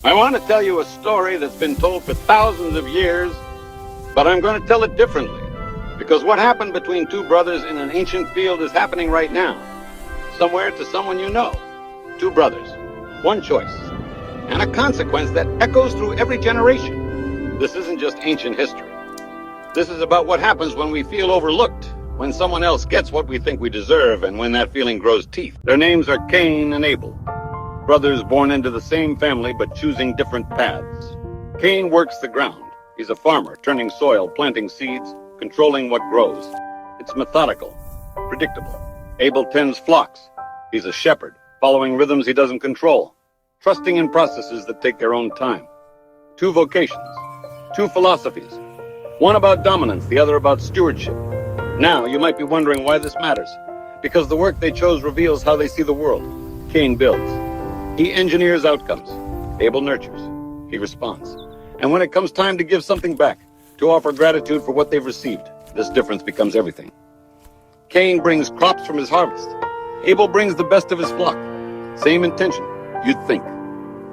I want to tell you a story that's been told for thousands of years, but I'm going to tell it differently. Because what happened between two brothers in an ancient field is happening right now. Somewhere to someone you know. Two brothers, one choice, and a consequence that echoes through every generation. This isn't just ancient history. This is about what happens when we feel overlooked, when someone else gets what we think we deserve, and when that feeling grows teeth. Their names are Cain and Abel. Brothers born into the same family, but choosing different paths. Cain works the ground. He's a farmer, turning soil, planting seeds, controlling what grows. It's methodical, predictable. Abel tends flocks. He's a shepherd, following rhythms he doesn't control, trusting in processes that take their own time. Two vocations, two philosophies. One about dominance, the other about stewardship. Now, you might be wondering why this matters. Because the work they chose reveals how they see the world. Cain builds. He engineers outcomes. Abel nurtures. He responds. And when it comes time to give something back, to offer gratitude for what they've received, this difference becomes everything. Cain brings crops from his harvest. Abel brings the best of his flock. Same intention, you'd think.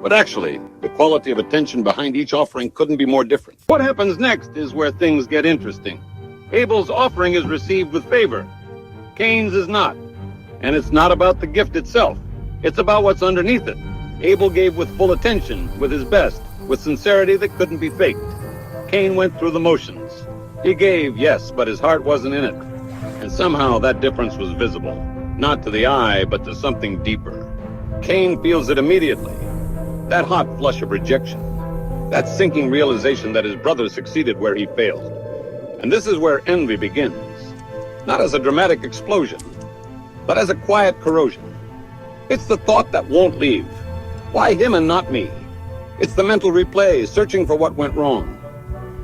But actually, the quality of attention behind each offering couldn't be more different. What happens next is where things get interesting. Abel's offering is received with favor. Cain's is not. And it's not about the gift itself. It's about what's underneath it. Abel gave with full attention, with his best, with sincerity that couldn't be faked. Cain went through the motions. He gave, yes, but his heart wasn't in it. And somehow that difference was visible. Not to the eye, but to something deeper. Cain feels it immediately. That hot flush of rejection. That sinking realization that his brother succeeded where he failed. And this is where envy begins. Not as a dramatic explosion, but as a quiet corrosion. It's the thought that won't leave. Why him and not me? It's the mental replay, searching for what went wrong.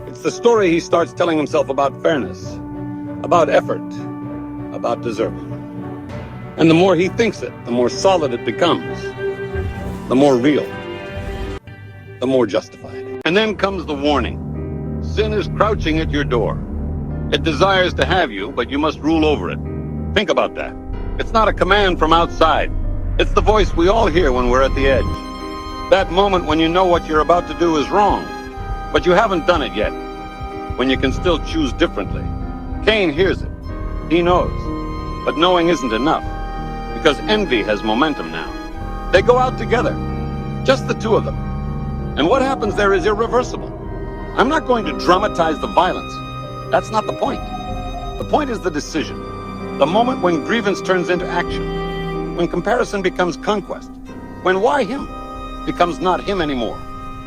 It's the story he starts telling himself about fairness, about effort, about deserving. And the more he thinks it, the more solid it becomes, the more real, the more justified. And then comes the warning. Sin is crouching at your door. It desires to have you, but you must rule over it. Think about that. It's not a command from outside. It's the voice we all hear when we're at the edge. That moment when you know what you're about to do is wrong, but you haven't done it yet. When you can still choose differently. Cain hears it. He knows. But knowing isn't enough. Because envy has momentum now. They go out together. Just the two of them. And what happens there is irreversible. I'm not going to dramatize the violence. That's not the point. The point is the decision. The moment when grievance turns into action. When comparison becomes conquest. When why him becomes not him anymore.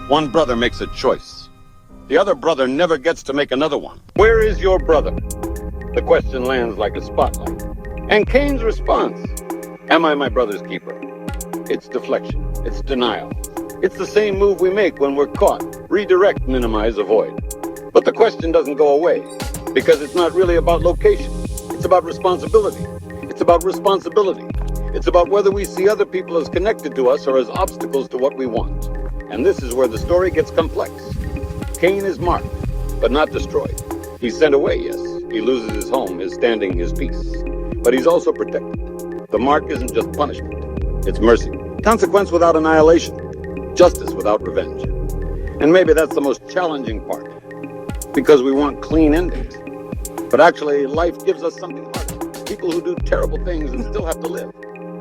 One brother makes a choice. The other brother never gets to make another one. Where is your brother? The question lands like a spotlight. And Cain's response, am I my brother's keeper? It's deflection. It's denial. It's the same move we make when we're caught. Redirect, minimize, avoid. But the question doesn't go away, because it's not really about location. It's about responsibility. It's about responsibility. It's about whether we see other people as connected to us or as obstacles to what we want. And this is where the story gets complex. Cain is marked, but not destroyed. He's sent away, yes. He loses his home, his standing, his peace. But he's also protected. The mark isn't just punishment. It's mercy. Consequence without annihilation. Justice without revenge. And maybe that's the most challenging part. Because we want clean endings. But actually, life gives us something harder. People who do terrible things and still have to live.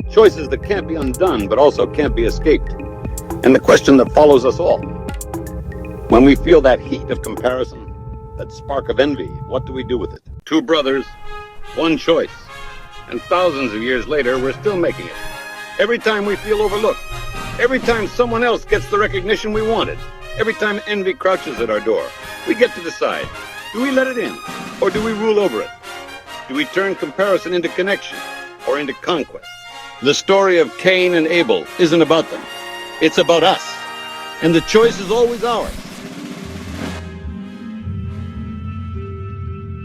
Choices that can't be undone, but also can't be escaped. And the question that follows us all. When we feel that heat of comparison, that spark of envy, what do we do with it? Two brothers, one choice. And thousands of years later, we're still making it. Every time we feel overlooked. Every time someone else gets the recognition we wanted. Every time envy crouches at our door. We get to decide. Do we let it in? Or do we rule over it? Do we turn comparison into connection? Or into conquest? The story of Cain and Abel isn't about them. It's about us. And the choice is always ours.